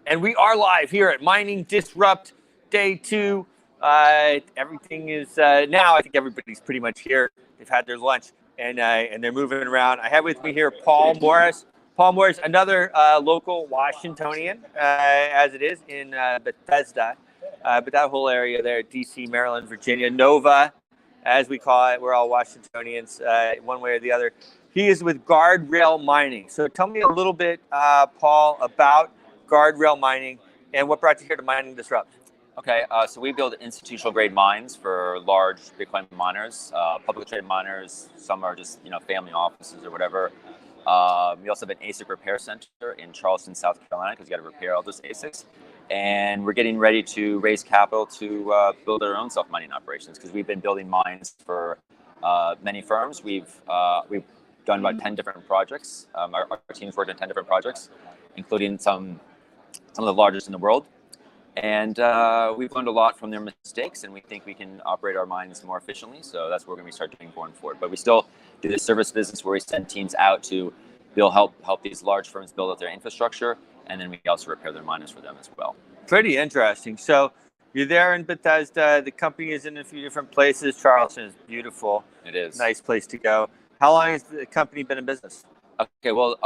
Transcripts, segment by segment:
And we are live here at Mining Disrupt Day 2. Everything is now, I think everybody's pretty much here. They've had their lunch and they're moving around. I have with me here Paul Morris. Paul Morris, another local Washingtonian, as it is in Bethesda. But that whole area there, DC, Maryland, Virginia, Nova, as we call it, we're all Washingtonians, one way or the other. He is with Guardrail Mining. So tell me a little bit, Paul, about Guardrail Mining and what brought you here to MiningDisrupt. Okay, so we build institutional grade mines for large Bitcoin miners, publicly traded miners. Some are just family offices or whatever. We also have an ASIC repair center in Charleston, South Carolina, because you got to repair all those ASICs. And we're getting ready to raise capital to build our own self-mining operations, because we've been building mines for many firms. We've done about 10 different projects. Our team's worked on 10 different projects, including some of the largest in the world. And we've learned a lot from their mistakes, and we think we can operate our mines more efficiently. So that's what we're going to start doing going forward. But we still do the service business where we send teams out to help these large firms build out their infrastructure, and then we also repair their miners for them as well. Pretty interesting. So you're there in Bethesda. The company is in a few different places. Charleston is beautiful. It is. Nice place to go. How long has the company been in business? Okay, well,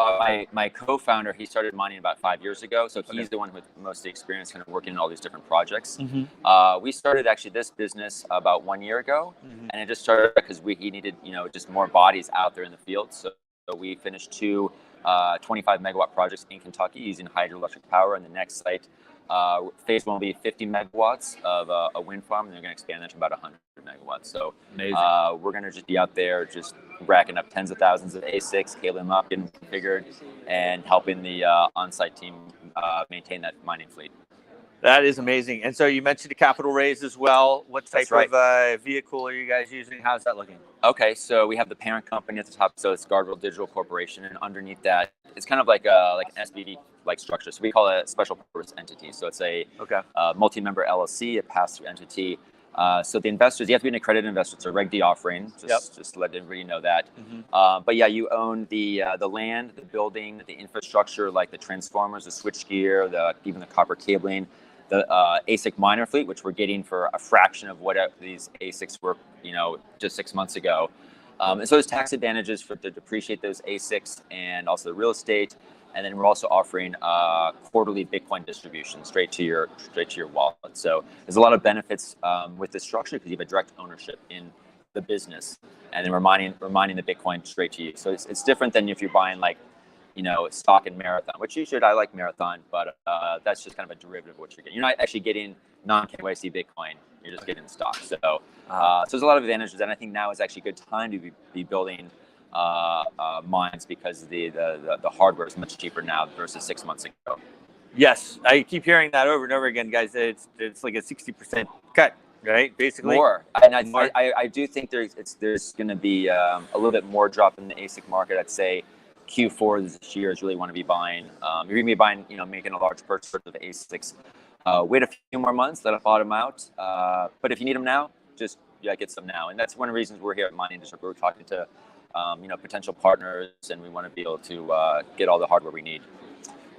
my co-founder, he started mining about 5 years ago, so he's the one with most experience kind of working on all these different projects. Mm-hmm. We started actually this business about 1 year ago, and it just started because he needed just more bodies out there in the field. So we finished two 25 megawatt projects in Kentucky using hydroelectric power, and the next site, phase one will be 50 megawatts of a wind farm, and they're going to expand that to about 100 megawatts. So we're going to just be out there just racking up tens of thousands of ASICs, cabling them up, getting configured, and helping the on-site team maintain that mining fleet. That is amazing. And so you mentioned a capital raise as well. What type of vehicle are you guys using? How's that looking? Okay, so we have the parent company at the top, so it's Guardrail Digital Corporation, and underneath that, it's kind of like an SPV-like structure. So we call it a special purpose entity. So it's a multi-member LLC, a pass-through entity. So the investors, you have to be an accredited investor. It's a Reg D offering, just to let everybody know that. Mm-hmm. But yeah, you own the land, the building, the infrastructure, like the transformers, the switchgear, even the copper cabling, the ASIC miner fleet, which we're getting for a fraction of what these ASICs were, just 6 months ago. And so there's tax advantages to depreciate those ASICs, and also the real estate. And then we're also offering quarterly Bitcoin distribution straight to your wallet. So there's a lot of benefits with this structure, because you have a direct ownership in the business, and then we're mining the Bitcoin straight to you. So it's different than if you're buying stock in Marathon, which you should. I like Marathon, but that's just kind of a derivative of what you're getting. You're not actually getting non-KYC Bitcoin. You're just getting stock. So there's a lot of advantages, and I think now is actually a good time to be building mines, because the hardware is much cheaper now versus 6 months ago. Yes, I keep hearing that over and over again, guys. It's like a 60% cut, right? Basically more. And I do think there's going to be a little bit more drop in the ASIC market. I'd say Q4 this year is really want to be buying. You're going to be buying, making a large purchase of ASICs. Wait a few more months, let it bottom out. But if you need them now, just get some now. And that's one of the reasons we're here at MiningDisrupt. We're talking to potential partners, and we want to be able to get all the hardware we need.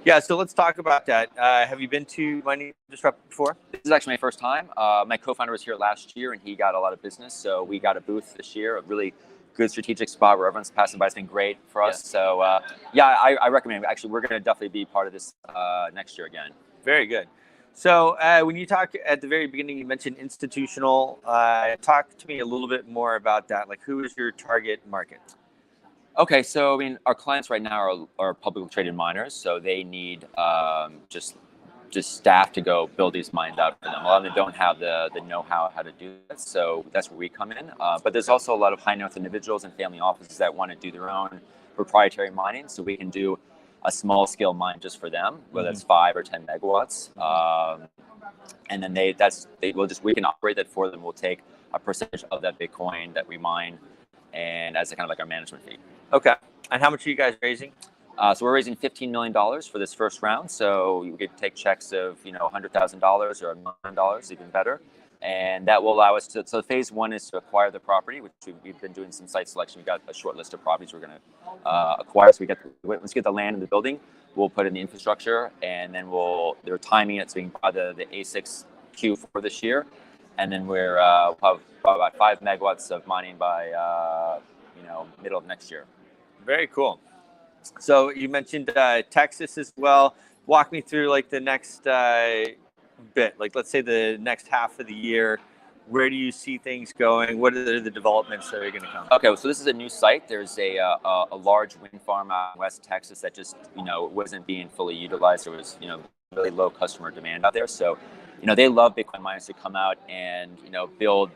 Yeah, so let's talk about that. Have you been to MiningDisrupt before? This is actually my first time. My co-founder was here last year, and he got a lot of business. So we got a booth this year, a really good strategic spot where everyone's passing by. It's been great for us. So I recommend it. Actually, we're going to definitely be part of this next year again. Very good. So when you talk at the very beginning, you mentioned institutional. Talk to me a little bit more about that. Like, who is your target market? Okay, so our clients right now are publicly traded miners, so they need just staff to go build these mines out for them. A lot of them don't have the know-how to do this, so that's where we come in. But there's also a lot of high-net-worth individuals and family offices that want to do their own proprietary mining, so we can do a small-scale mine just for them, whether it's 5 or 10 megawatts, and then we can operate that for them. We'll take a percentage of that Bitcoin that we mine, and as a kind of like our management fee. Okay. And how much are you guys raising? So we're raising $15 million for this first round. So you could take checks of $100,000 or $1 million, even better. And that will allow us to, so phase one is to acquire the property, which we've been doing some site selection. We've got a short list of properties we're going to acquire. So once we get the land and the building, we'll put in the infrastructure, and then they're timing it so we can buy the A6 Q4 this year, and then we'll have about 5 megawatts of mining by middle of next year. Very cool. So you mentioned Texas as well. Walk me through like the next bit, like let's say the next half of the year. Where do you see things going? What are the developments that are going to come? Okay, so this is a new site. There's a large wind farm out in West Texas that just wasn't being fully utilized. There was really low customer demand out there. So they love Bitcoin miners to come out and build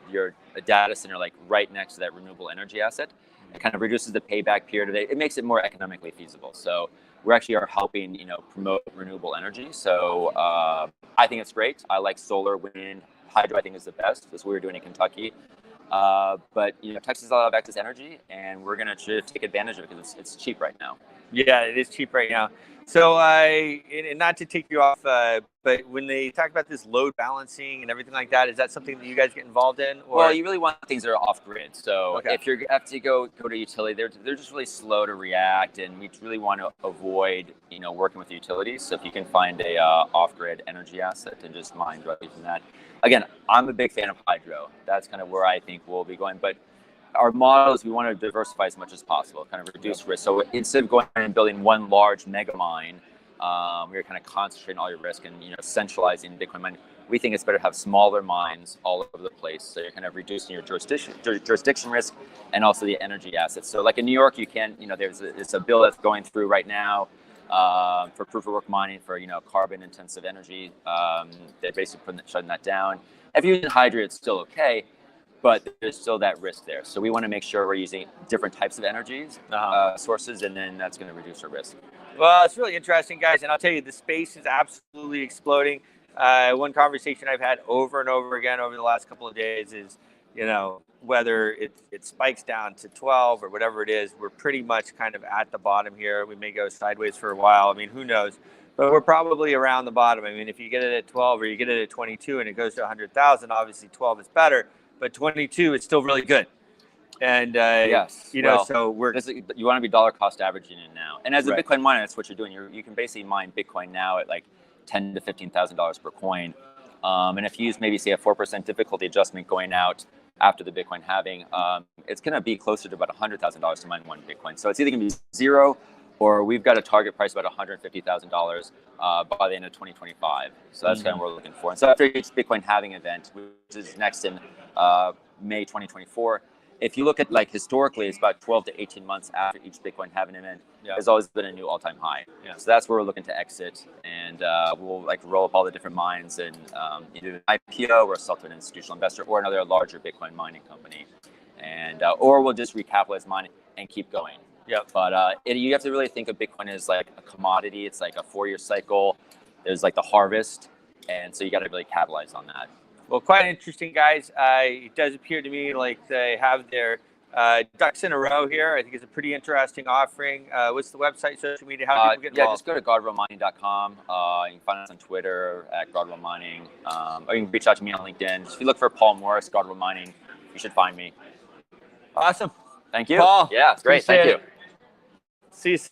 a data center like right next to that renewable energy asset. It kind of reduces the payback period of it. It makes it more economically feasible. So we actually are helping promote renewable energy. So I think it's great. I like solar, wind. Hydro, I think, is the best. That's what we're doing in Kentucky. But Texas has a lot of excess energy, and we're going to take advantage of it because it's cheap right now. Yeah, it is cheap right now. So, and not to take you off, but when they talk about this load balancing and everything like that, is that something that you guys get involved in? Or? Well, you really want things that are off grid. So if you have to go to utility, they're just really slow to react, and we really want to avoid working with utilities. So if you can find a off grid energy asset and just mine directly from that. Again, I'm a big fan of hydro. That's kind of where I think we'll be going. But our model is we want to diversify as much as possible, kind of reduce risk. So instead of going and building one large mega mine, we're kind of concentrating all your risk and centralizing Bitcoin mining. We think it's better to have smaller mines all over the place. So you're kind of reducing your jurisdiction risk and also the energy assets. So like in New York, you can it's a bill that's going through right now for proof of work mining for carbon intensive energy. They're basically shutting that down. If you're using hydro, it's still okay, but there's still that risk there. So we want to make sure we're using different types of energies sources, and then that's going to reduce our risk. Well, it's really interesting, guys, and I'll tell you, the space is absolutely exploding. One conversation I've had over and over again over the last couple of days is, whether it spikes down to 12 or whatever it is, we're pretty much kind of at the bottom here. We may go sideways for a while. I mean, who knows? But we're probably around the bottom. I mean, if you get it at 12 or you get it at 22 and it goes to 100,000, obviously 12 is better, but 22 is still really good. And yes, so you want to be dollar cost averaging it now. And as a Bitcoin miner, that's what you're doing. You can basically mine Bitcoin now at like $10,000 to $15,000 per coin. And if you use maybe say a 4% difficulty adjustment going out after the Bitcoin halving, it's going to be closer to about $100,000 to mine one Bitcoin. So it's either going to be zero, or we've got a target price about $150,000 by the end of 2025. So that's kind of what we're looking for. And so after each Bitcoin halving event, which is next in May 2024, if you look at like historically, it's about 12 to 18 months after each Bitcoin halving event, there's always been a new all-time high. So that's where we're looking to exit, and we'll like roll up all the different mines and either an IPO or sell to an institutional investor or another larger Bitcoin mining company, and or we'll just recapitalize mining and keep going. But you have to really think of Bitcoin as like a commodity. It's like a 4-year cycle. There's like the harvest, and so you got to really capitalize on that. Well, quite interesting, guys. It does appear to me like they have their ducks in a row here. I think it's a pretty interesting offering. What's the website, social media? How do people get involved? Just go to guardrailmining.com. You can find us on Twitter at Guardrail Mining. Or you can reach out to me on LinkedIn. If you look for Paul Morris, Guardrail Mining, you should find me. Awesome. Thank you. Paul. Yeah, great. Thank you. See you soon.